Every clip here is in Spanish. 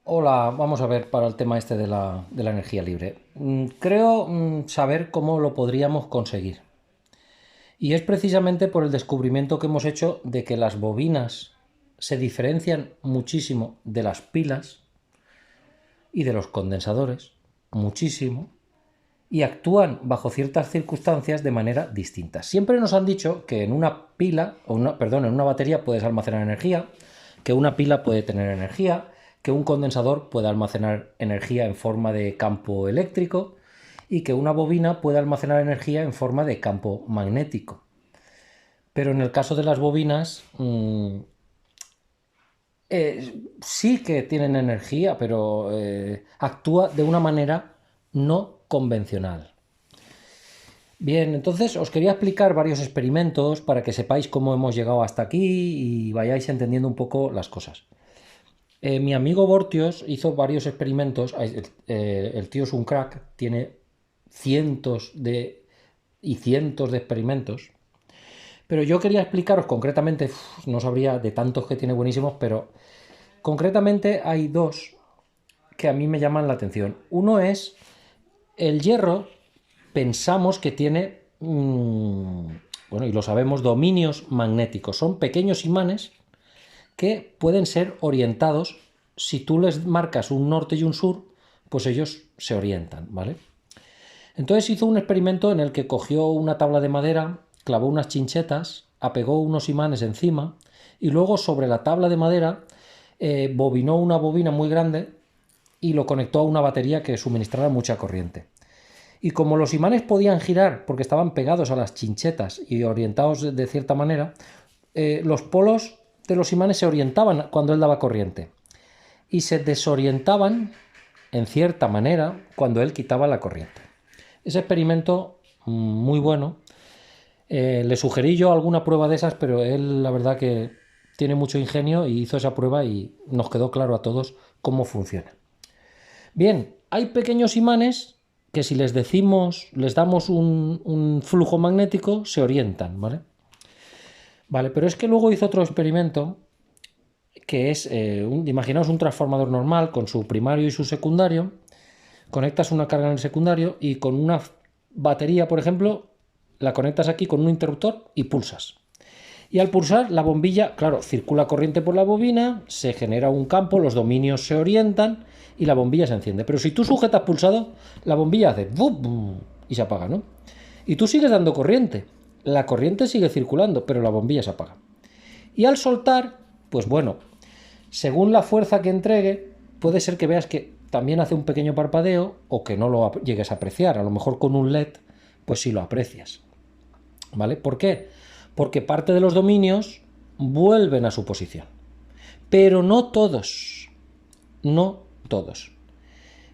Hola, vamos a ver para el tema este de la energía libre. Creo saber cómo lo podríamos conseguir. Y es precisamente por el descubrimiento que hemos hecho de que las bobinas se diferencian muchísimo de las pilas y de los condensadores, muchísimo, y actúan bajo ciertas circunstancias de manera distinta. Siempre nos han dicho que en una pila, perdón, en una batería puedes almacenar energía, que una pila puede tener energía, que un condensador puede almacenar energía en forma de campo eléctrico y que una bobina puede almacenar energía en forma de campo magnético. Pero en el caso de las bobinas, sí que tienen energía, pero actúa de una manera no convencional. Bien, entonces os quería explicar varios experimentos para que sepáis cómo hemos llegado hasta aquí y vayáis entendiendo un poco las cosas. Mi amigo Bortios hizo varios experimentos. El tío es un crack, tiene cientos de experimentos. Pero yo quería explicaros concretamente, no sabría de tantos que tiene buenísimos, pero concretamente hay dos que a mí me llaman la atención. Uno es el hierro, pensamos que tiene, bueno, y lo sabemos, dominios magnéticos. Son pequeños imanes que pueden ser orientados. Si tú les marcas un norte y un sur, pues ellos se orientan, ¿vale? Entonces hizo un experimento en el que cogió una tabla de madera, clavó unas chinchetas, apegó unos imanes encima y luego sobre la tabla de madera bobinó una bobina muy grande y lo conectó a una batería que suministrara mucha corriente. Y como los imanes podían girar porque estaban pegados a las chinchetas y orientados de cierta manera, los polos de los imanes se orientaban cuando él daba corriente y se desorientaban en cierta manera cuando él quitaba la corriente. Ese experimento muy bueno. Le sugerí yo alguna prueba de esas, pero él la verdad que tiene mucho ingenio y hizo esa prueba y nos quedó claro a todos cómo funciona. Bien, hay pequeños imanes que si les decimos, les damos un flujo magnético, se orientan, ¿vale? Vale, pero es que luego hizo otro experimento que es, imaginaos un transformador normal con su primario y su secundario, conectas una carga en el secundario y con una batería, por ejemplo, la conectas aquí con un interruptor y pulsas. Y al pulsar, la bombilla, claro, circula corriente por la bobina, se genera un campo, los dominios se orientan y la bombilla se enciende. Pero si tú sujetas pulsado, la bombilla hace ¡bum! Y se apaga, ¿no? Y tú sigues dando corriente. La corriente sigue circulando, pero la bombilla se apaga. Y al soltar, pues bueno, según la fuerza que entregue, puede ser que veas que también hace un pequeño parpadeo o que no lo llegues a apreciar. A lo mejor con un LED, pues sí lo aprecias. ¿Vale? ¿Por qué? Porque parte de los dominios vuelven a su posición. Pero no todos. No todos.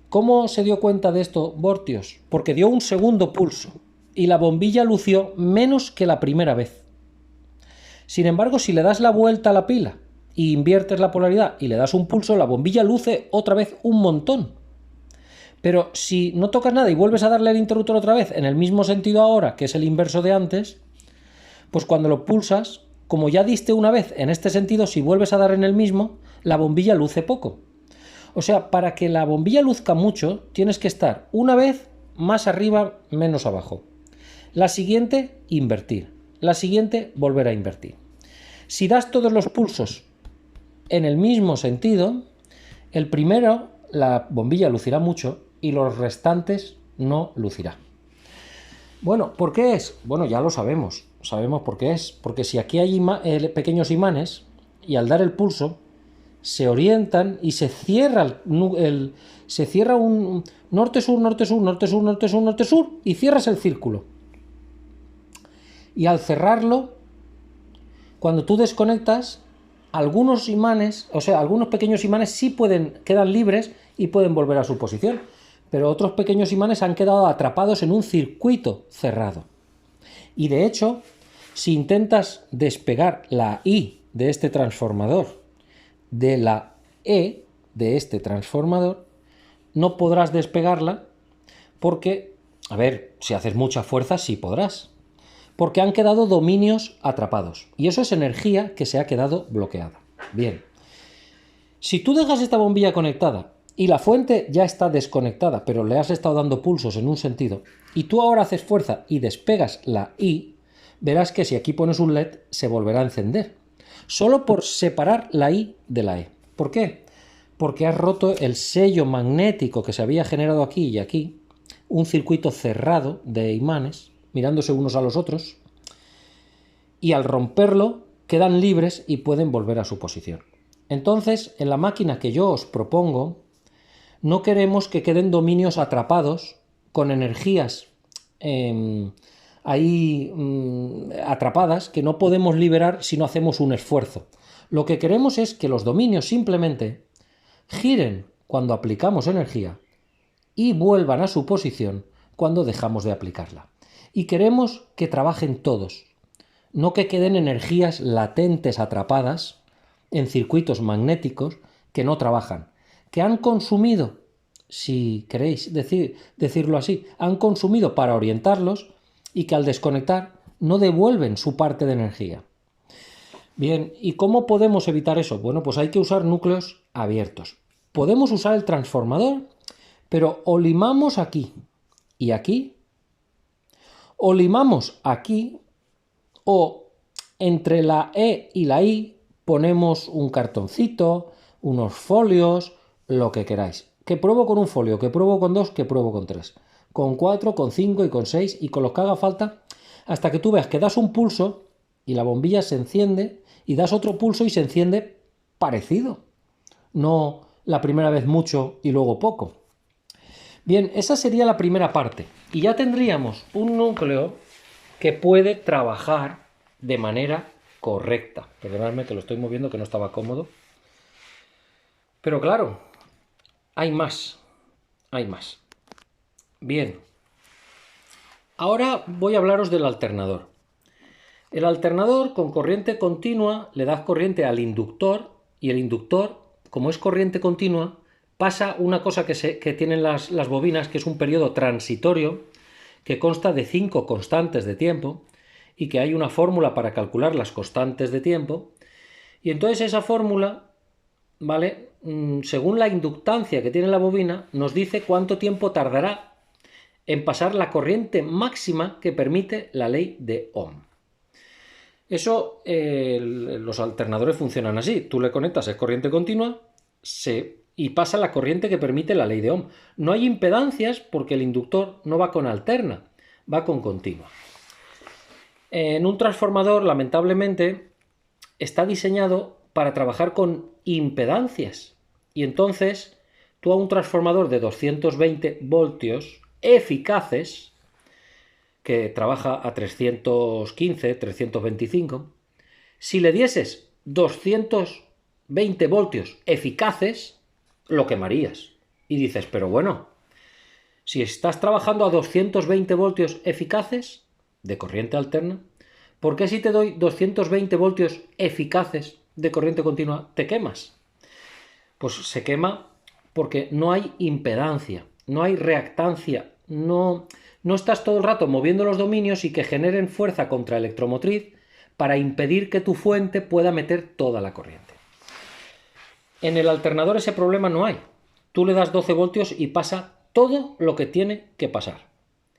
¿Cómo se dio cuenta de esto Bortios? Porque dio un segundo pulso y la bombilla lució menos que la primera vez. Sin embargo, si le das la vuelta a la pila e inviertes la polaridad y le das un pulso, la bombilla luce otra vez un montón. Pero si no tocas nada y vuelves a darle el interruptor otra vez en el mismo sentido ahora, que es el inverso de antes, pues cuando lo pulsas, como ya diste una vez en este sentido, si vuelves a dar en el mismo, la bombilla luce poco. O sea, para que la bombilla luzca mucho, tienes que estar una vez más arriba, menos abajo. La siguiente, invertir. La siguiente, volver a invertir. Si das todos los pulsos en el mismo sentido, el primero, la bombilla lucirá mucho y los restantes no lucirá. Bueno, ¿por qué es? Bueno, ya lo sabemos. Sabemos por qué es. Porque si aquí hay pequeños imanes y al dar el pulso se orientan y se cierra se cierra un norte-sur, norte-sur, norte-sur, norte-sur, norte-sur y cierras el círculo. Y al cerrarlo, cuando tú desconectas, algunos imanes, o sea, algunos pequeños imanes sí quedan libres y pueden volver a su posición, pero otros pequeños imanes han quedado atrapados en un circuito cerrado. Y de hecho, si intentas despegar la I de este transformador de la E de este transformador, no podrás despegarla porque, a ver, si haces mucha fuerza sí podrás, porque han quedado dominios atrapados y eso es energía que se ha quedado bloqueada. Bien, Si tú dejas esta bombilla conectada y la fuente ya está desconectada, pero le has estado dando pulsos en un sentido, y tú ahora haces fuerza y despegas la I, verás que si aquí pones un LED se volverá a encender. Solo por separar la I de la E. ¿Por qué? Porque has roto el sello magnético que se había generado aquí y aquí, un circuito cerrado de imanes, mirándose unos a los otros, y al romperlo quedan libres y pueden volver a su posición. Entonces, en la máquina que yo os propongo, no queremos que queden dominios atrapados con energías atrapadas que no podemos liberar si no hacemos un esfuerzo. Lo que queremos es que los dominios simplemente giren cuando aplicamos energía y vuelvan a su posición cuando dejamos de aplicarla. Y queremos que trabajen todos, no que queden energías latentes atrapadas en circuitos magnéticos que no trabajan, que han consumido, si queréis decirlo así, han consumido para orientarlos y que al desconectar no devuelven su parte de energía. Bien, ¿y cómo podemos evitar eso? Bueno, pues hay que usar núcleos abiertos. Podemos usar el transformador, pero o limamos aquí y aquí, o limamos aquí, o entre la E y la I ponemos un cartoncito, unos folios, lo que queráis. Que pruebo con un folio, que pruebo con 2, que pruebo con 3. Con 4, con 5 y con 6 y con los que haga falta, hasta que tú veas que das un pulso y la bombilla se enciende y das otro pulso y se enciende parecido. No la primera vez mucho y luego poco. Bien, esa sería la primera parte. Y ya tendríamos un núcleo que puede trabajar de manera correcta. Perdonadme que lo estoy moviendo, que no estaba cómodo. Pero claro, hay más. Hay más. Bien. Ahora voy a hablaros del alternador. El alternador con corriente continua le das corriente al inductor y el inductor, como es corriente continua, pasa una cosa que tienen las bobinas, que es un periodo transitorio que consta de 5 constantes de tiempo y que hay una fórmula para calcular las constantes de tiempo. Y entonces esa fórmula, ¿vale? Según la inductancia que tiene la bobina, nos dice cuánto tiempo tardará en pasar la corriente máxima que permite la ley de Ohm. Eso, los alternadores funcionan así. Tú le conectas, es corriente continua, y pasa la corriente que permite la ley de Ohm. No hay impedancias porque el inductor no va con alterna, va con continua. En un transformador, lamentablemente, está diseñado para trabajar con impedancias. Y entonces, tú a un transformador de 220 voltios eficaces, que trabaja a 315, 325, si le dieses 220 voltios eficaces, lo quemarías. Y dices, pero bueno, si estás trabajando a 220 voltios eficaces de corriente alterna, ¿por qué si te doy 220 voltios eficaces de corriente continua te quemas? Pues se quema porque no hay impedancia, no hay reactancia, no estás todo el rato moviendo los dominios y que generen fuerza contraelectromotriz para impedir que tu fuente pueda meter toda la corriente. En el alternador ese problema no hay. Tú le das 12 voltios y pasa todo lo que tiene que pasar.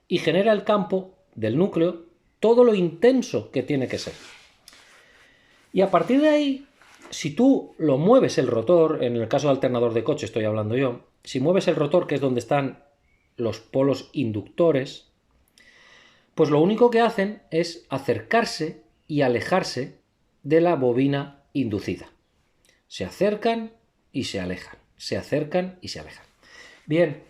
Y genera el campo del núcleo todo lo intenso que tiene que ser. Y a partir de ahí, si tú lo mueves el rotor, en el caso de alternador de coche estoy hablando yo, si mueves el rotor, que es donde están los polos inductores, pues lo único que hacen es acercarse y alejarse de la bobina inducida. Se acercan y se alejan, se acercan y se alejan. Bien,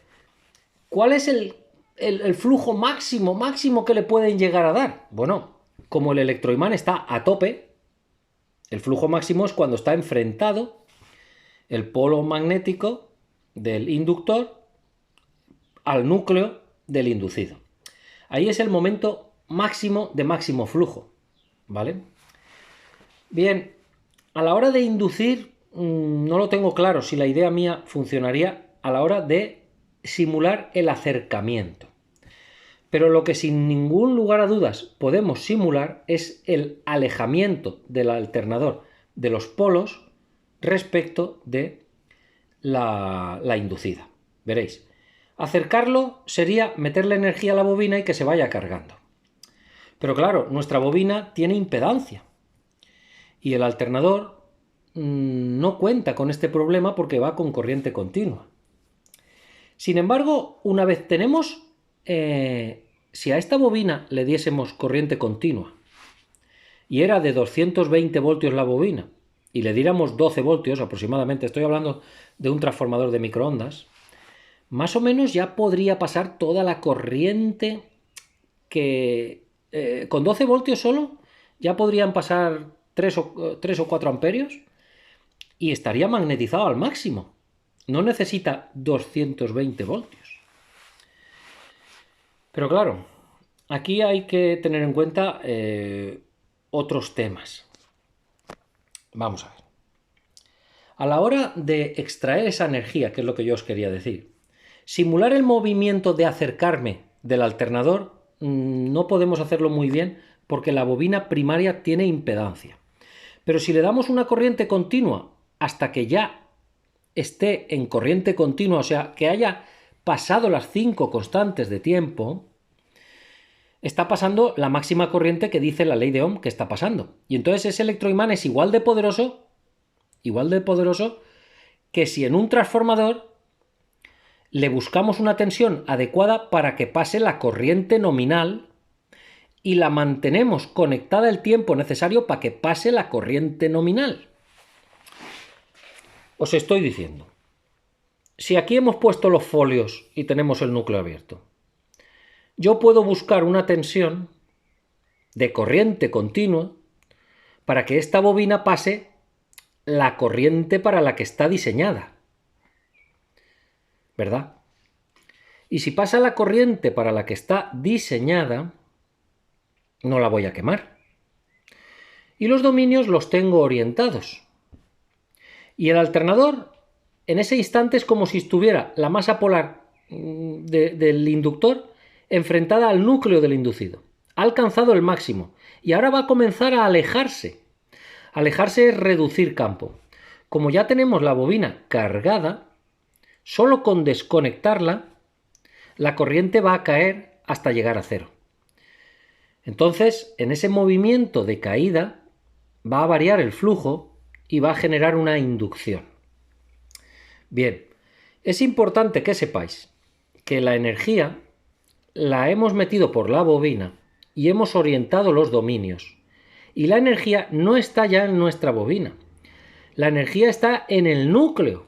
¿cuál es el flujo máximo que le pueden llegar a dar? Bueno, como el electroimán está a tope, el flujo máximo es cuando está enfrentado el polo magnético del inductor al núcleo del inducido. Ahí es el momento máximo de máximo flujo, ¿vale? Bien, a la hora de inducir, no lo tengo claro si la idea mía funcionaría a la hora de simular el acercamiento. Pero lo que sin ningún lugar a dudas podemos simular es el alejamiento del alternador de los polos respecto de la inducida. Veréis. Acercarlo sería meterle energía a la bobina y que se vaya cargando. Pero claro, nuestra bobina tiene impedancia. Y el alternador no cuenta con este problema porque va con corriente continua. Sin embargo, una vez tenemos, si a esta bobina le diésemos corriente continua y era de 220 voltios la bobina y le diéramos 12 voltios aproximadamente, estoy hablando de un transformador de microondas, más o menos ya podría pasar toda la corriente que con 12 voltios solo ya podrían pasar 3 o 4 amperios y estaría magnetizado al máximo. No necesita 220 voltios. Pero claro, aquí hay que tener en cuenta otros temas. Vamos a ver. A la hora de extraer esa energía, que es lo que yo os quería decir, simular el movimiento de acercarme del alternador no podemos hacerlo muy bien porque la bobina primaria tiene impedancia. Pero si le damos una corriente continua hasta que ya esté en corriente continua, o sea, que haya pasado las 5 constantes de tiempo, está pasando la máxima corriente que dice la ley de Ohm que está pasando. Y entonces ese electroimán es igual de poderoso que si en un transformador le buscamos una tensión adecuada para que pase la corriente nominal y la mantenemos conectada el tiempo necesario para que pase la corriente nominal. Os estoy diciendo, si aquí hemos puesto los folios y tenemos el núcleo abierto, yo puedo buscar una tensión de corriente continua para que esta bobina pase la corriente para la que está diseñada. ¿Verdad? Y si pasa la corriente para la que está diseñada, no la voy a quemar. Y los dominios los tengo orientados. Y el alternador, en ese instante, es como si estuviera la masa polar del inductor enfrentada al núcleo del inducido. Ha alcanzado el máximo y ahora va a comenzar a alejarse. Alejarse es reducir campo. Como ya tenemos la bobina cargada, solo con desconectarla, la corriente va a caer hasta llegar a cero. Entonces, en ese movimiento de caída, va a variar el flujo y va a generar una inducción. Bien, es importante que sepáis que la energía la hemos metido por la bobina y hemos orientado los dominios. Y la energía no está ya en nuestra bobina. La energía está en el núcleo.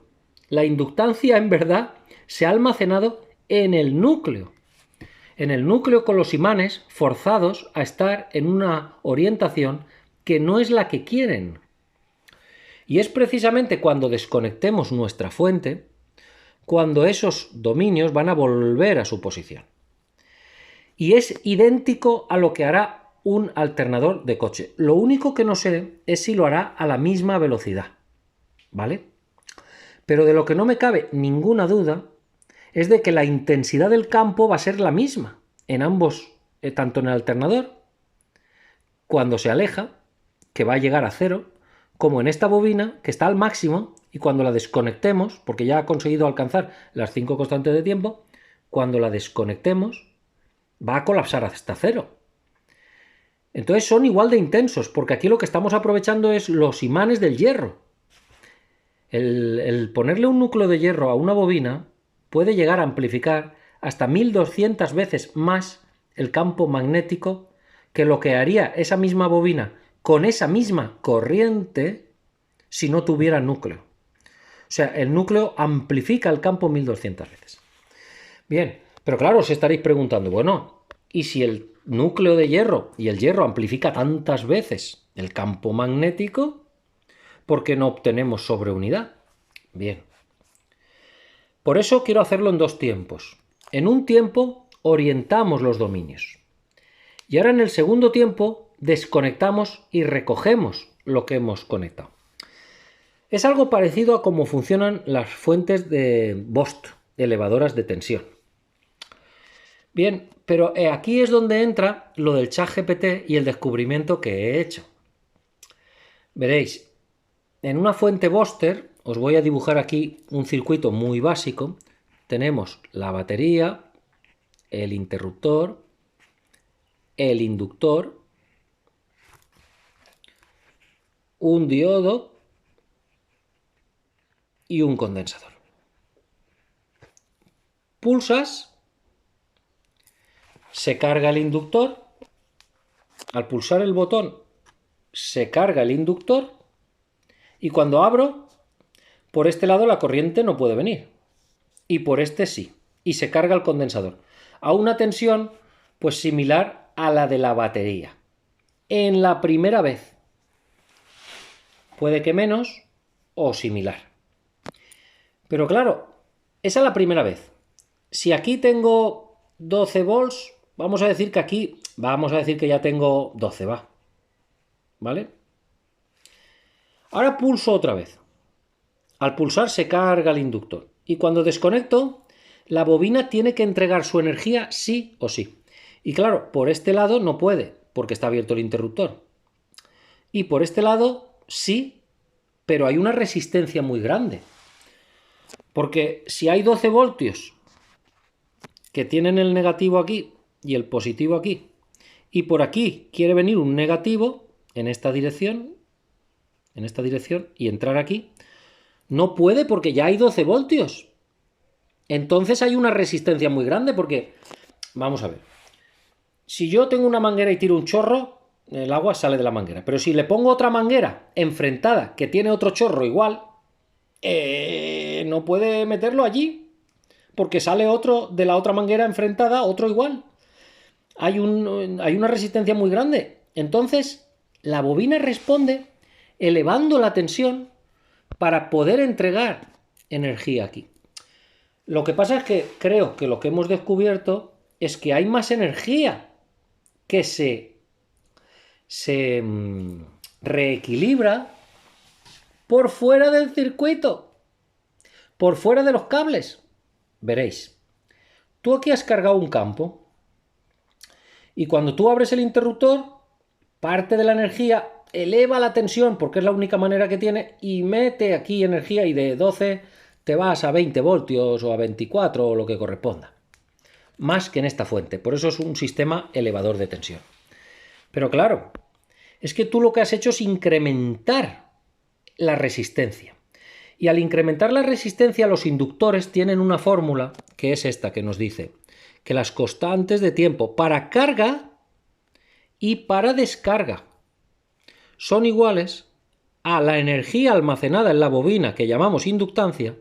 La inductancia, en verdad, se ha almacenado en el núcleo. En el núcleo con los imanes forzados a estar en una orientación que no es la que quieren. Y es precisamente cuando desconectemos nuestra fuente, cuando esos dominios van a volver a su posición. Y es idéntico a lo que hará un alternador de coche. Lo único que no sé es si lo hará a la misma velocidad, ¿vale? Pero de lo que no me cabe ninguna duda es de que la intensidad del campo va a ser la misma en ambos, tanto en el alternador, cuando se aleja, que va a llegar a cero, como en esta bobina, que está al máximo, y cuando la desconectemos, porque ya ha conseguido alcanzar las 5 constantes de tiempo, cuando la desconectemos, va a colapsar hasta cero. Entonces son igual de intensos, porque aquí lo que estamos aprovechando es los imanes del hierro. El ponerle un núcleo de hierro a una bobina puede llegar a amplificar hasta 1200 veces más el campo magnético que lo que haría esa misma bobina con esa misma corriente si no tuviera núcleo. O sea, el núcleo amplifica el campo 1200 veces. Bien, pero claro, os estaréis preguntando, bueno, ¿y si el núcleo de hierro y el hierro amplifica tantas veces el campo magnético, por qué no obtenemos sobreunidad? Bien. Por eso quiero hacerlo en 2 tiempos. En un tiempo orientamos los dominios. Y ahora en el segundo tiempo desconectamos y recogemos lo que hemos conectado. Es algo parecido a cómo funcionan las fuentes de Bost, elevadoras de tensión. Bien, pero aquí es donde entra lo del ChatGPT y el descubrimiento que he hecho. Veréis, en una fuente Boster os voy a dibujar aquí un circuito muy básico. Tenemos la batería, el interruptor, el inductor, un diodo y un condensador. Pulsas, se carga el inductor. Al pulsar el botón se carga el inductor y cuando abro, por este lado la corriente no puede venir y por este sí, y se carga el condensador a una tensión pues similar a la de la batería. En la primera vez, puede que menos o similar. Pero claro, esa es la primera vez. Si aquí tengo 12 volts, vamos a decir que aquí, vamos a decir que ya tengo 12, va. ¿Vale? Ahora pulso otra vez. Al pulsar se carga el inductor. Y cuando desconecto, la bobina tiene que entregar su energía sí o sí. Y claro, por este lado no puede, porque está abierto el interruptor. Y por este lado sí, pero hay una resistencia muy grande. Porque si hay 12 voltios que tienen el negativo aquí y el positivo aquí, y por aquí quiere venir un negativo en esta dirección y entrar aquí, no puede porque ya hay 12 voltios. Entonces hay una resistencia muy grande porque, vamos a ver, si yo tengo una manguera y tiro un chorro, el agua sale de la manguera. Pero si le pongo otra manguera enfrentada que tiene otro chorro igual, no puede meterlo allí porque sale otro de la otra manguera enfrentada, otro igual. Hay una resistencia muy grande. Entonces, la bobina responde elevando la tensión para poder entregar energía aquí. Lo que pasa es que creo que lo que hemos descubierto es que hay más energía que se reequilibra por fuera del circuito, por fuera de los cables. Veréis, tú aquí has cargado un campo y cuando tú abres el interruptor, parte de la energía eleva la tensión porque es la única manera que tiene y mete aquí energía y de 12 te vas a 20 voltios o a 24 o lo que corresponda. Más que en esta fuente. Por eso es un sistema elevador de tensión. Pero claro, es que tú lo que has hecho es incrementar la resistencia. Y al incrementar la resistencia, los inductores tienen una fórmula, que es esta, que nos dice que las constantes de tiempo para carga y para descarga son iguales a la energía almacenada en la bobina, que llamamos inductancia,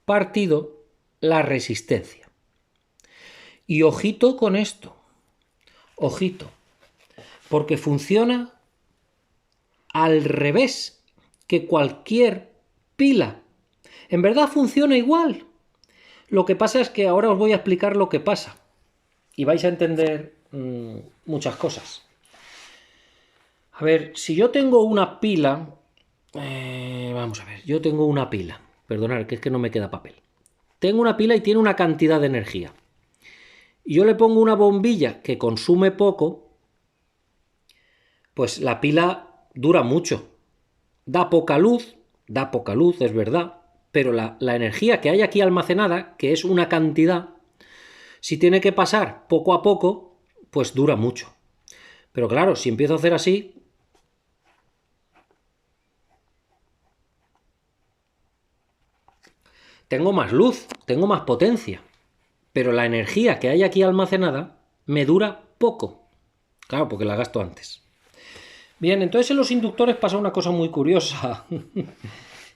partido la resistencia. Y ojito con esto, ojito, porque funciona al revés que cualquier pila. En verdad funciona igual. Lo que pasa es que ahora os voy a explicar lo que pasa y vais a entender muchas cosas. A ver, si yo tengo una pila, vamos a ver, yo tengo una pila, perdonad que es que no me queda papel. Tengo una pila y tiene una cantidad de energía. Y yo le pongo una bombilla que consume poco, pues la pila dura mucho. Da poca luz, es verdad, pero la energía que hay aquí almacenada, que es una cantidad, si tiene que pasar poco a poco, pues dura mucho. Pero claro, si empiezo a hacer así, tengo más luz, tengo más potencia, pero la energía que hay aquí almacenada me dura poco. Claro, porque la gasto antes. Bien, entonces en los inductores pasa una cosa muy curiosa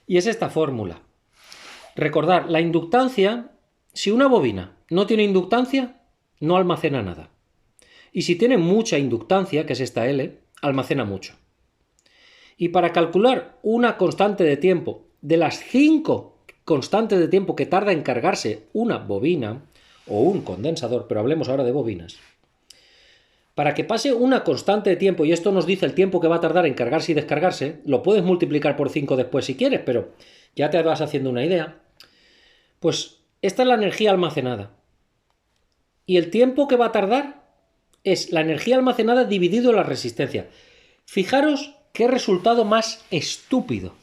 y es esta fórmula. Recordad, la inductancia, si una bobina no tiene inductancia, no almacena nada. Y si tiene mucha inductancia, que es esta L, almacena mucho. Y para calcular una constante de tiempo de las 5 constantes de tiempo que tarda en cargarse una bobina o un condensador, pero hablemos ahora de bobinas, para que pase una constante de tiempo, y esto nos dice el tiempo que va a tardar en cargarse y descargarse, lo puedes multiplicar por 5 después si quieres, pero ya te vas haciendo una idea, pues esta es la energía almacenada. Y el tiempo que va a tardar es la energía almacenada dividido la resistencia. Fijaros qué resultado más estúpido.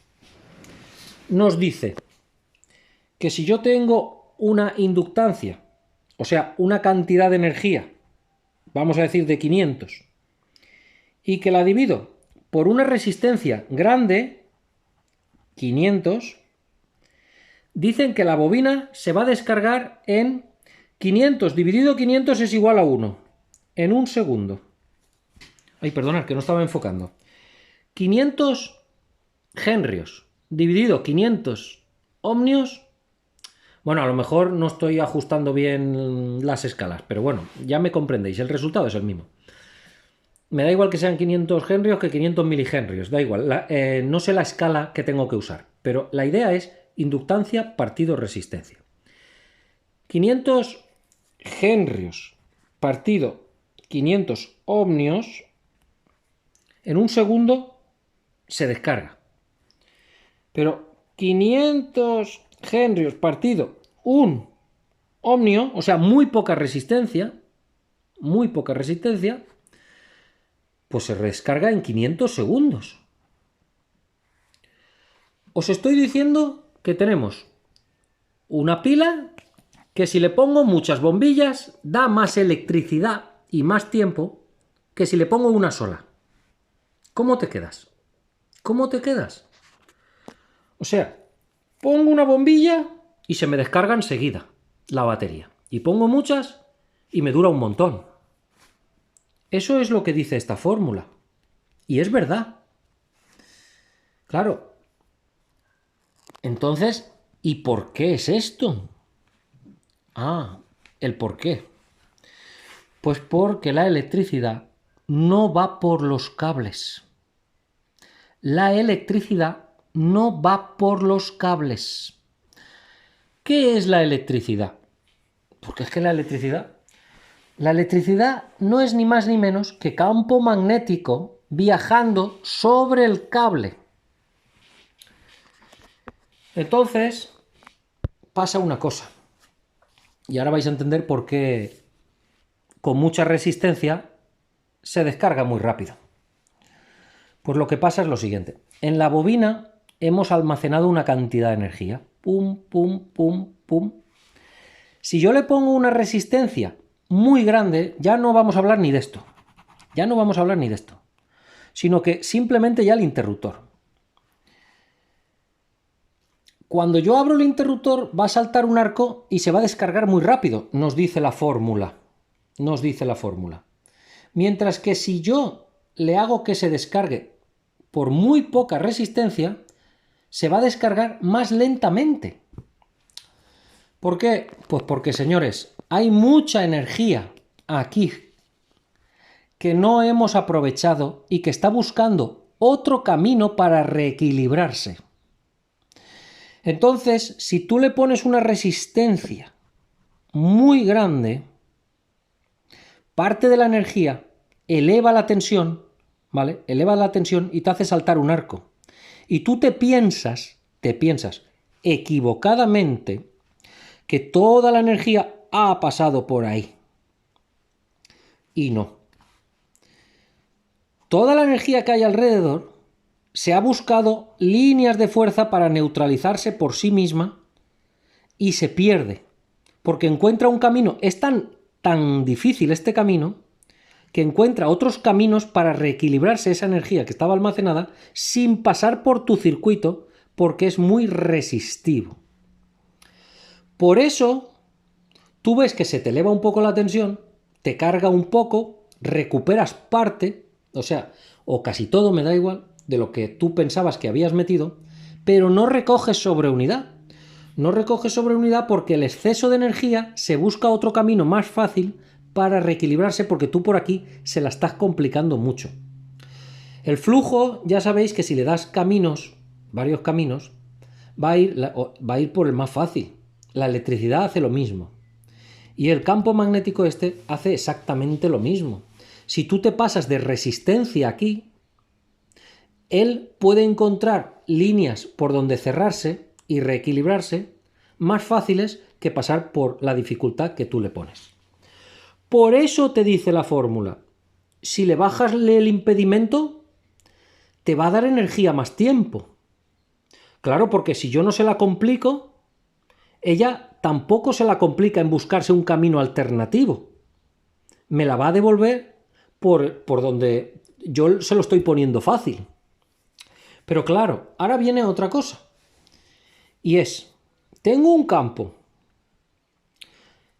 nos dice que si yo tengo una inductancia, o sea, una cantidad de energía, vamos a decir de 500, y que la divido por una resistencia grande, 500, dicen que la bobina se va a descargar en 500 dividido 500 es igual a 1, en un segundo. Ay, perdonad, que no estaba enfocando. 500 henrios dividido 500 ohmios. Bueno, a lo mejor no estoy ajustando bien las escalas, pero bueno, ya me comprendéis, el resultado es el mismo. Me da igual que sean 500 henrios que 500 milihenrios, da igual. No sé la escala que tengo que usar, pero la idea es inductancia partido resistencia. 500 henrios partido 500 ohmios en un segundo se descarga. Pero 500 henrios partido un ohmio, o sea, muy poca resistencia, pues se descarga en 500 segundos. Os estoy diciendo que tenemos una pila que si le pongo muchas bombillas da más electricidad y más tiempo que si le pongo una sola. ¿Cómo te quedas? ¿Cómo te quedas? O sea, pongo una bombilla y se me descarga enseguida la batería. Y pongo muchas y me dura un montón. Eso es lo que dice esta fórmula. Y es verdad. Claro. Entonces, ¿y por qué es esto? Ah, el por qué. Pues porque la electricidad no va por los cables. La electricidad no va por los cables. ¿Qué es la electricidad? Porque es que la electricidad no es ni más ni menos que campo magnético viajando sobre el cable. Entonces, pasa una cosa. Y ahora vais a entender por qué con mucha resistencia se descarga muy rápido. Pues lo que pasa es lo siguiente. En la bobina hemos almacenado una cantidad de energía. Pum, pum, pum, pum. Si yo le pongo una resistencia muy grande, ya no vamos a hablar ni de esto. Ya no vamos a hablar ni de esto. Sino que simplemente ya el interruptor. Cuando yo abro el interruptor va a saltar un arco y se va a descargar muy rápido, nos dice la fórmula. Nos dice la fórmula. Mientras que si yo le hago que se descargue por muy poca resistencia, se va a descargar más lentamente. ¿Por qué? Pues porque, señores, hay mucha energía aquí que no hemos aprovechado y que está buscando otro camino para reequilibrarse. Entonces, si tú le pones una resistencia muy grande, parte de la energía eleva la tensión, ¿vale? Eleva la tensión y te hace saltar un arco. Y tú te piensas equivocadamente que toda la energía ha pasado por ahí. Y no. Toda la energía que hay alrededor se ha buscado líneas de fuerza para neutralizarse por sí misma y se pierde. Porque encuentra un camino. Es tan difícil este camino que encuentra otros caminos para reequilibrarse esa energía que estaba almacenada sin pasar por tu circuito porque es muy resistivo. Por eso, tú ves que se te eleva un poco la tensión, te carga un poco, recuperas parte, o casi todo, me da igual, de lo que tú pensabas que habías metido, pero no recoges sobre unidad. No recoges sobre unidad porque el exceso de energía se busca otro camino más fácil para reequilibrarse porque tú por aquí se la estás complicando mucho. El flujo, ya sabéis que si le das caminos, varios caminos, va a ir por el más fácil. La electricidad hace lo mismo. Y el campo magnético este hace exactamente lo mismo. Si tú te pasas de resistencia aquí, él puede encontrar líneas por donde cerrarse y reequilibrarse más fáciles que pasar por la dificultad que tú le pones. Por eso te dice la fórmula, si le bajas el impedimento, te va a dar energía más tiempo. Claro, porque si yo no se la complico, ella tampoco se la complica en buscarse un camino alternativo. Me la va a devolver por donde yo se lo estoy poniendo fácil. Pero claro, ahora viene otra cosa. Y es, tengo un campo.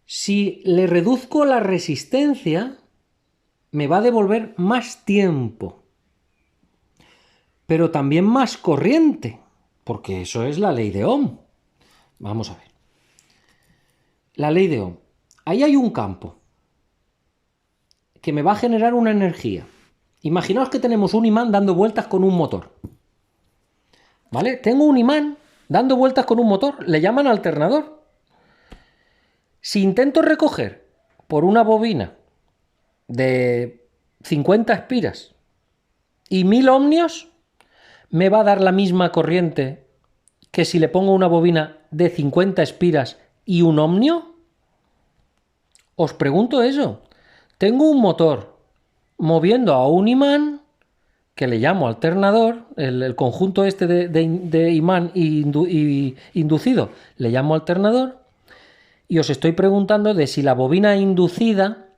Si le reduzco la resistencia, me va a devolver más tiempo. Pero también más corriente. Porque eso es la ley de Ohm. Vamos a ver. La ley de Ohm. Ahí hay un campo que me va a generar una energía. Imaginaos que tenemos un imán dando vueltas con un motor. ¿Vale? Tengo un imán dando vueltas con un motor. Le llaman alternador. Si intento recoger por una bobina de 50 espiras y 1000 ohmios, me va a dar la misma corriente que si le pongo una bobina de 50 espiras y un ohmio. Os pregunto eso. Tengo un motor moviendo a un imán que le llamo alternador, el conjunto este de imán y inducido le llamo alternador, y os estoy preguntando de si la bobina inducida,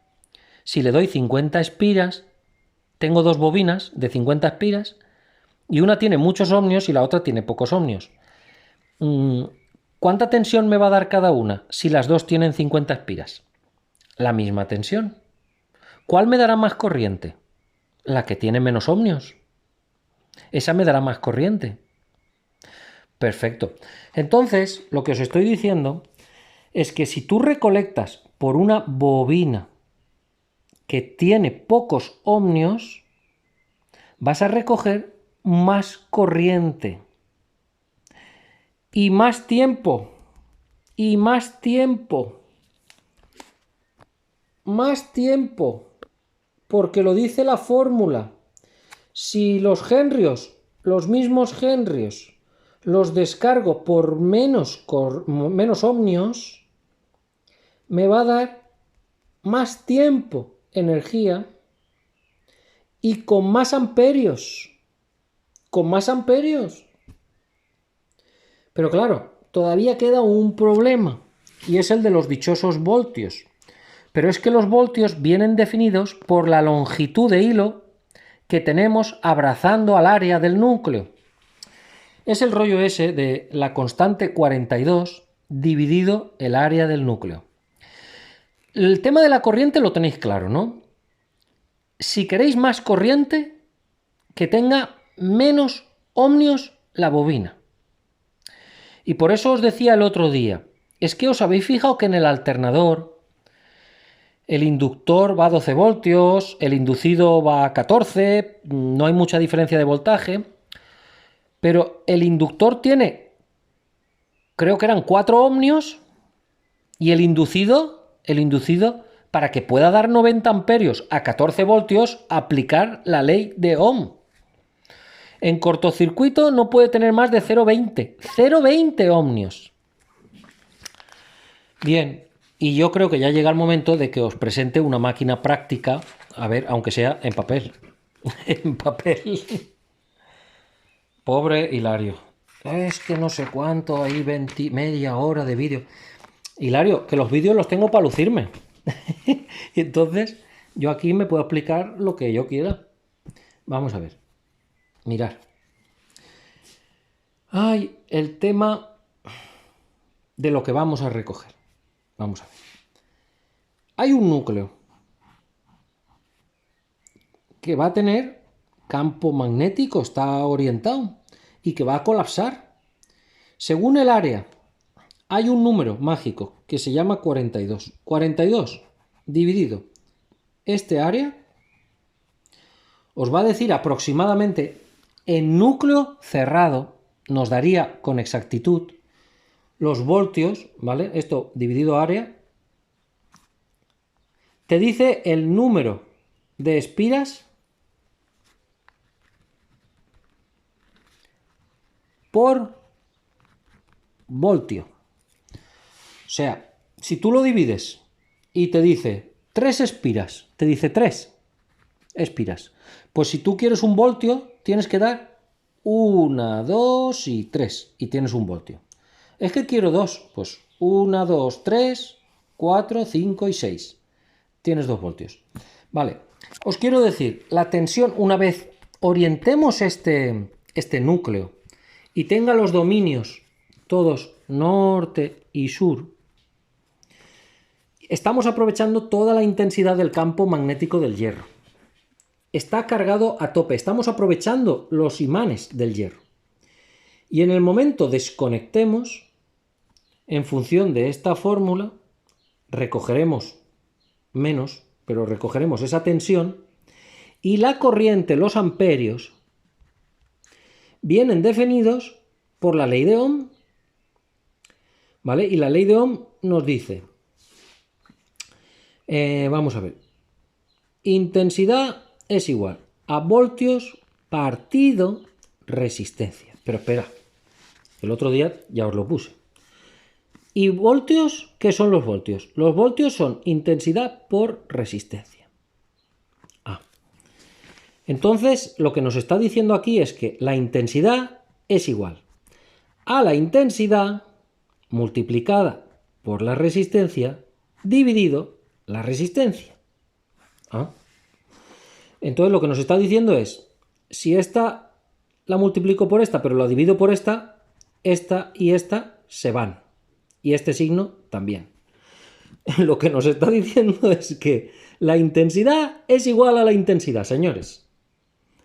si le doy 50 espiras, tengo dos bobinas de 50 espiras, y una tiene muchos ohmios y la otra tiene pocos ohmios. ¿Cuánta tensión me va a dar cada una si las dos tienen 50 espiras? La misma tensión. ¿Cuál me dará más corriente? La que tiene menos ohmios. Esa me dará más corriente. Perfecto. Entonces, lo que os estoy diciendo es que si tú recolectas por una bobina que tiene pocos ohmios, vas a recoger más corriente. Y más tiempo. Y más tiempo. Más tiempo. Porque lo dice la fórmula. Si los henrios, los mismos henrios, los descargo por menos ohmios, me va a dar más tiempo, energía, y con más amperios. Con más amperios. Pero claro, todavía queda un problema, y es el de los dichosos voltios. Pero es que los voltios vienen definidos por la longitud de hilo que tenemos abrazando al área del núcleo. Es el rollo ese de la constante 42 dividido el área del núcleo. El tema de la corriente lo tenéis claro, ¿no? Si queréis más corriente, que tenga menos ohmios la bobina. Y por eso os decía el otro día, es que os habéis fijado que en el alternador el inductor va a 12 voltios, el inducido va a 14, no hay mucha diferencia de voltaje, pero el inductor tiene, creo que eran 4 ohmios, y el inducido, para que pueda dar 90 amperios a 14 voltios, aplicar la ley de Ohm. En cortocircuito no puede tener más de 0,20. 0,20 ohmios. Bien, y yo creo que ya llega el momento de que os presente una máquina práctica, a ver, aunque sea en papel. En papel. Pobre Hilario. Es que no sé cuánto, ahí media hora de vídeo. Hilario, que los vídeos los tengo para lucirme. Y entonces, yo aquí me puedo explicar lo que yo quiera. Vamos a ver. Mirad. Hay el tema de lo que vamos a recoger. Vamos a ver. Hay un núcleo que va a tener campo magnético, está orientado, y que va a colapsar. Según el área, hay un número mágico que se llama 42. 42 dividido este área os va a decir aproximadamente en núcleo cerrado, nos daría con exactitud los voltios, ¿vale? Esto dividido área, te dice el número de espiras por voltio. O sea, si tú lo divides y te dice 3 espiras, te dice 3 espiras, pues si tú quieres un voltio, tienes que dar 1, 2 y 3. Y tienes un voltio. Es que quiero 2. Pues 1, 2, 3, 4, 5 y 6. Tienes 2 voltios. Vale. Os quiero decir, la tensión, una vez orientemos este núcleo y tenga los dominios todos norte y sur, estamos aprovechando toda la intensidad del campo magnético del hierro. Está cargado a tope, estamos aprovechando los imanes del hierro. Y en el momento desconectemos, en función de esta fórmula, recogeremos menos, pero recogeremos esa tensión, y la corriente, los amperios, vienen definidos por la ley de Ohm, ¿vale? Y la ley de Ohm nos dice, vamos a ver, intensidad es igual a voltios partido resistencia. Pero espera, el otro día ya os lo puse. ¿Y voltios? ¿Qué son los voltios? Los voltios son intensidad por resistencia. Entonces, lo que nos está diciendo aquí es que la intensidad es igual a la intensidad multiplicada por la resistencia dividido la resistencia. Entonces, lo que nos está diciendo es, si esta la multiplico por esta, pero la divido por esta y esta se van. Y este signo también. Lo que nos está diciendo es que la intensidad es igual a la intensidad, señores.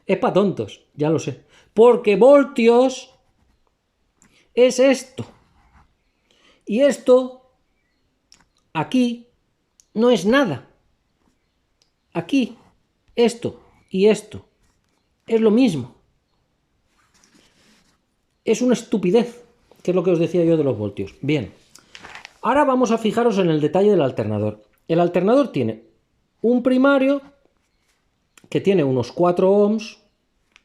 Es para tontos, ya lo sé. Porque voltios es esto. Y esto, aquí, no es nada. Aquí, esto y esto es lo mismo. Es una estupidez, que es lo que os decía yo de los voltios. Bien, ahora vamos a fijaros en el detalle del alternador. El alternador tiene un primario que tiene unos 4 ohms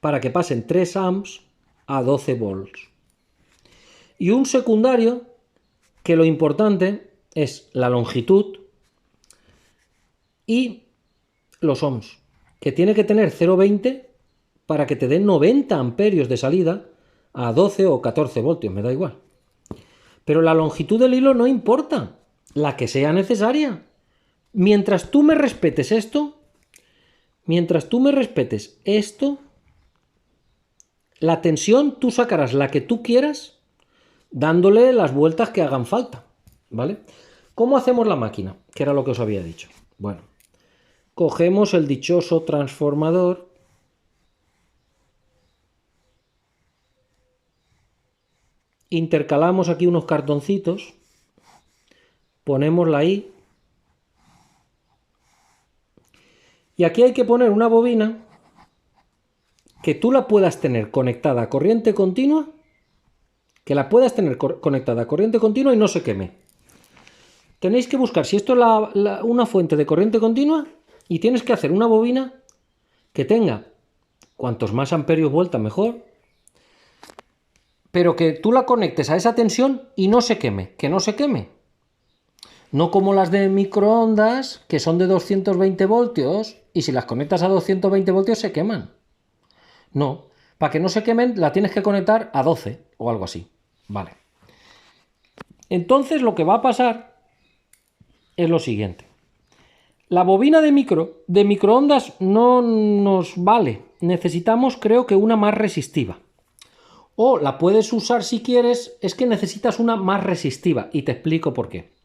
para que pasen 3 amps a 12 volts. Y un secundario que lo importante es la longitud y los ohms, que tiene que tener 0,20 para que te den 90 amperios de salida a 12 o 14 voltios, me da igual. Pero la longitud del hilo no importa, la que sea necesaria. Mientras tú me respetes esto, la tensión tú sacarás la que tú quieras dándole las vueltas que hagan falta, ¿vale? ¿Cómo hacemos la máquina? Que era lo que os había dicho. Bueno, cogemos el dichoso transformador, intercalamos aquí unos cartoncitos, ponemos la I, y aquí hay que poner una bobina que tú la puedas tener conectada a corriente continua, y no se queme. Tenéis que buscar si esto es una fuente de corriente continua y tienes que hacer una bobina que tenga cuantos más amperios vuelta mejor, pero que tú la conectes a esa tensión y no se queme, que no se queme. No como las de microondas, que son de 220 voltios, y si las conectas a 220 voltios se queman. No, para que no se quemen la tienes que conectar a 12 o algo así. Vale. Entonces lo que va a pasar es lo siguiente. La bobina de microondas no nos vale. Necesitamos, creo que una más resistiva. O la puedes usar si quieres, es que necesitas una más resistiva. Y te explico por qué.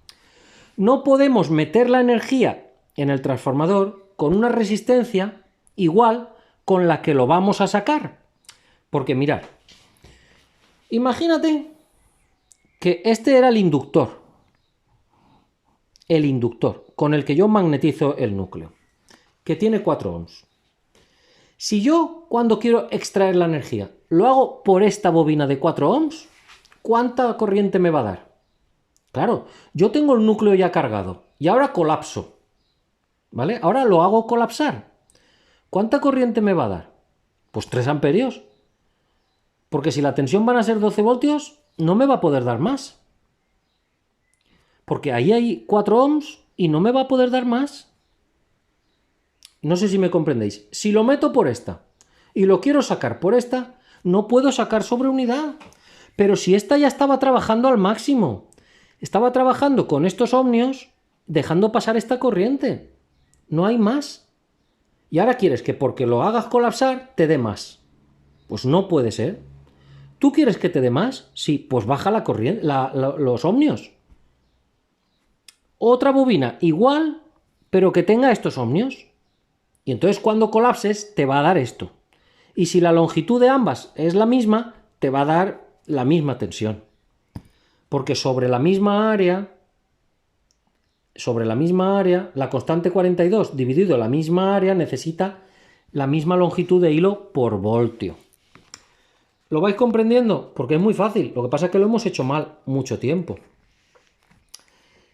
No podemos meter la energía en el transformador con una resistencia igual con la que lo vamos a sacar. Porque mirad, imagínate que este era el inductor con el que yo magnetizo el núcleo, que tiene 4 ohms. Si yo, cuando quiero extraer la energía, lo hago por esta bobina de 4 ohms, ¿cuánta corriente me va a dar? Claro, yo tengo el núcleo ya cargado y ahora colapso, ¿vale? Ahora lo hago colapsar. ¿Cuánta corriente me va a dar? Pues 3 amperios. Porque si la tensión van a ser 12 voltios, no me va a poder dar más. Porque ahí hay 4 ohms y no me va a poder dar más. No sé si me comprendéis. Si lo meto por esta y lo quiero sacar por esta, no puedo sacar sobre unidad. Pero si esta ya estaba trabajando al máximo, estaba trabajando con estos ohmios, dejando pasar esta corriente. No hay más. Y ahora quieres que porque lo hagas colapsar te dé más. Pues no puede ser. ¿Tú quieres que te dé más? Sí, pues baja la corriente, los ohmios. Otra bobina igual, pero que tenga estos ohmios. Y entonces cuando colapses te va a dar esto. Y si la longitud de ambas es la misma, te va a dar la misma tensión. Porque sobre la misma área, la constante 42 dividido la misma área necesita la misma longitud de hilo por voltio. ¿Lo vais comprendiendo? Porque es muy fácil. Lo que pasa es que lo hemos hecho mal mucho tiempo.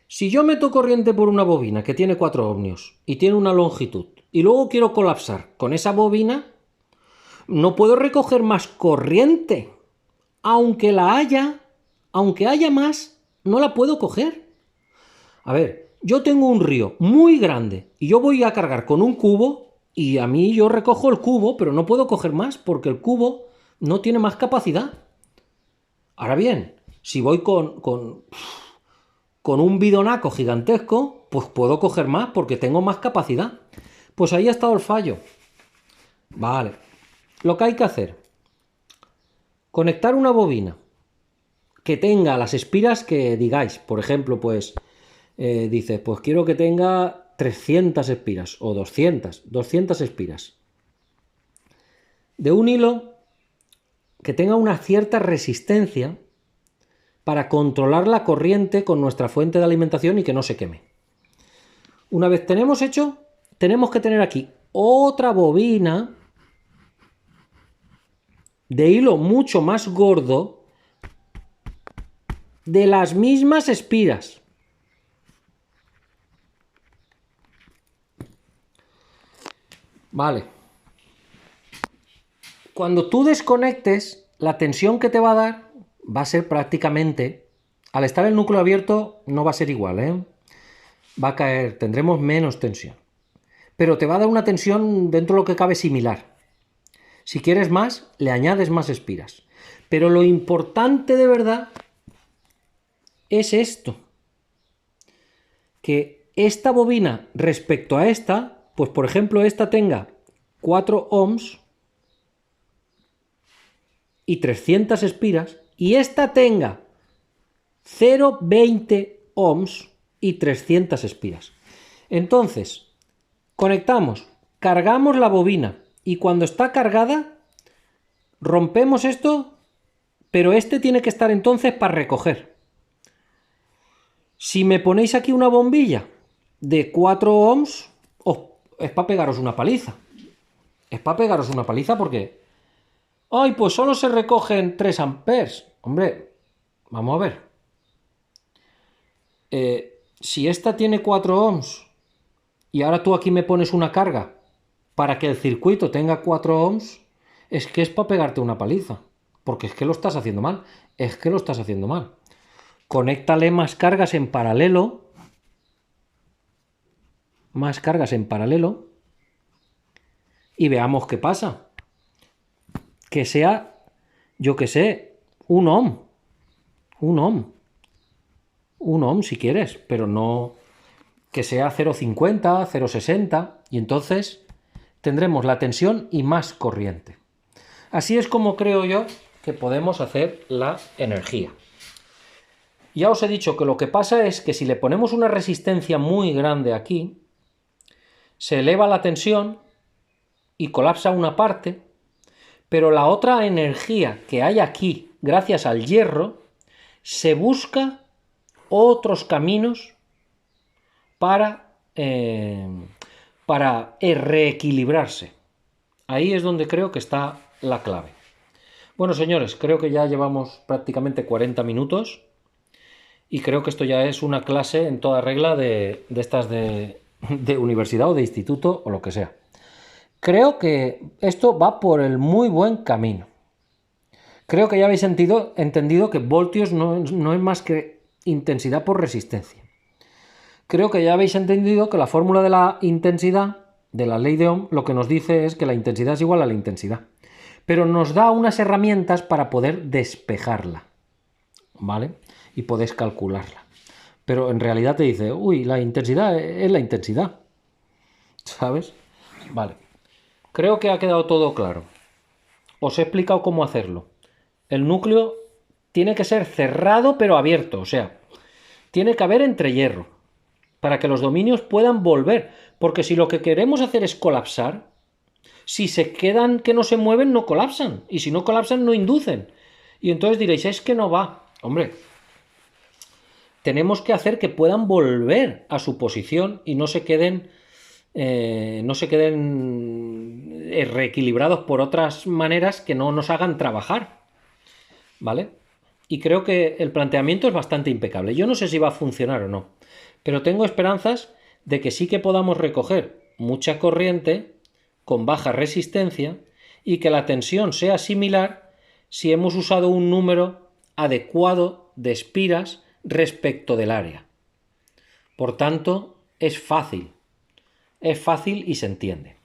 Si yo meto corriente por una bobina que tiene 4 ohmios y tiene una longitud, y luego quiero colapsar con esa bobina, no puedo recoger más corriente. Aunque haya más, no la puedo coger. A ver, yo tengo un río muy grande y yo voy a cargar con un cubo y a mí yo recojo el cubo, pero no puedo coger más porque el cubo no tiene más capacidad. Ahora bien, si voy con un bidonaco gigantesco, pues puedo coger más porque tengo más capacidad. Pues ahí ha estado el fallo. Vale. Lo que hay que hacer: conectar una bobina que tenga las espiras que digáis. Por ejemplo, pues dices, pues quiero que tenga 300 espiras o 200 espiras. De un hilo que tenga una cierta resistencia para controlar la corriente con nuestra fuente de alimentación y que no se queme. Una vez tenemos hecho, tenemos que tener aquí otra bobina de hilo mucho más gordo de las mismas espiras. Vale. Cuando tú desconectes, la tensión que te va a dar va a ser prácticamente, al estar el núcleo abierto no va a ser igual, ¿eh? Va a caer, tendremos menos tensión. Pero te va a dar una tensión dentro de lo que cabe similar. Si quieres más, le añades más espiras. Pero lo importante de verdad es esto. Que esta bobina respecto a esta, pues por ejemplo esta tenga 4 ohms y 300 espiras, y esta tenga 0,20 ohms y 300 espiras. Entonces, conectamos, cargamos la bobina, y cuando está cargada, rompemos esto, pero este tiene que estar entonces para recoger. Si me ponéis aquí una bombilla de 4 ohms, es para pegaros una paliza. Es para pegaros una paliza porque... ¡Ay, pues solo se recogen 3 amperes! Hombre, vamos a ver. Si esta tiene 4 ohms y ahora tú aquí me pones una carga para que el circuito tenga 4 ohms, es que es para pegarte una paliza. Porque es que lo estás haciendo mal. Es que lo estás haciendo mal. Conéctale más cargas en paralelo. Más cargas en paralelo. Y veamos qué pasa. Que sea, yo que sé, 1 ohm. 1 ohm. 1 ohm si quieres, pero no que sea 0,50, 0,60. Y entonces tendremos la tensión y más corriente. Así es como creo yo que podemos hacer la energía. Ya os he dicho que lo que pasa es que si le ponemos una resistencia muy grande aquí, se eleva la tensión y colapsa una parte, pero la otra energía que hay aquí, gracias al hierro, se busca otros caminos para reequilibrarse. Ahí es donde creo que está la clave. Bueno, señores, creo que ya llevamos prácticamente 40 minutos y creo que esto ya es una clase en toda regla de estas de universidad o de instituto o lo que sea. Creo que esto va por el muy buen camino. Creo que ya habéis entendido que voltios no es más que intensidad por resistencia. Creo que ya habéis entendido que la fórmula de la intensidad, de la ley de Ohm, lo que nos dice es que la intensidad es igual a la intensidad. pero nos da unas herramientas para poder despejarla, ¿vale? Y podés calcularla. Pero en realidad te dice, uy, la intensidad es la intensidad, ¿sabes? Vale. Creo que ha quedado todo claro. Os he explicado cómo hacerlo. El núcleo tiene que ser cerrado pero abierto, o sea, tiene que haber entrehierro para que los dominios puedan volver, porque si lo que queremos hacer es colapsar, si se quedan que no se mueven, no colapsan, y si no colapsan, no inducen. Y entonces diréis, es que no va. Hombre, tenemos que hacer que puedan volver a su posición y no se queden reequilibrados por otras maneras que no nos hagan trabajar, ¿vale? Y creo que el planteamiento es bastante impecable. Yo no sé si va a funcionar o no, pero tengo esperanzas de que sí que podamos recoger mucha corriente con baja resistencia y que la tensión sea similar si hemos usado un número adecuado de espiras respecto del área. Por tanto, es fácil y se entiende.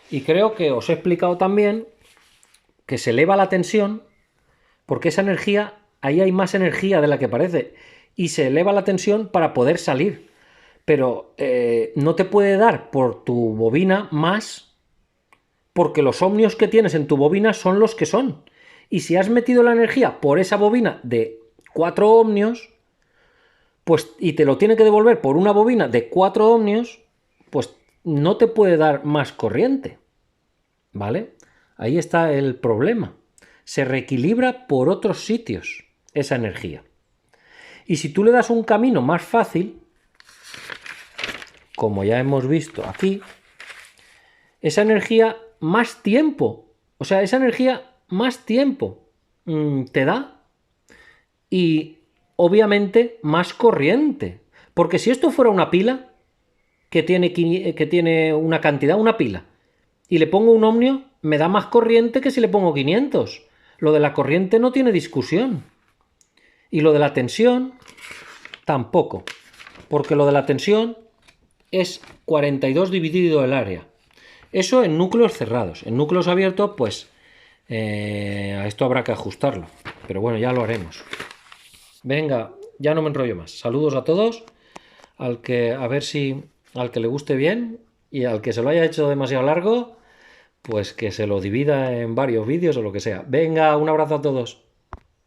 Y creo que os he explicado también que se eleva la tensión porque esa energía, ahí hay más energía de la que parece, y se eleva la tensión para poder salir. Pero no te puede dar por tu bobina más, porque los ohmios que tienes en tu bobina son los que son. Y si has metido la energía por esa bobina de 4 ohmios, pues, y te lo tiene que devolver por una bobina de 4 ohmios, pues no te puede dar más corriente. ¿Vale? Ahí está el problema. Se reequilibra por otros sitios esa energía. Y si tú le das un camino más fácil, como ya hemos visto aquí, esa energía más tiempo, o sea, esa energía más tiempo te da, y obviamente más corriente. Porque si esto fuera una pila que tiene una cantidad, una pila, y le pongo un ohmio, me da más corriente que si le pongo 500. Lo de la corriente no tiene discusión. Y lo de la tensión tampoco. Porque lo de la tensión es 42 dividido el área. Eso en núcleos cerrados. En núcleos abiertos, pues a esto habrá que ajustarlo. Pero bueno, ya lo haremos. Venga, ya no me enrollo más. Saludos a todos. A ver si al que le guste bien, y al que se lo haya hecho demasiado largo, pues que se lo divida en varios vídeos o lo que sea. Venga, un abrazo a todos.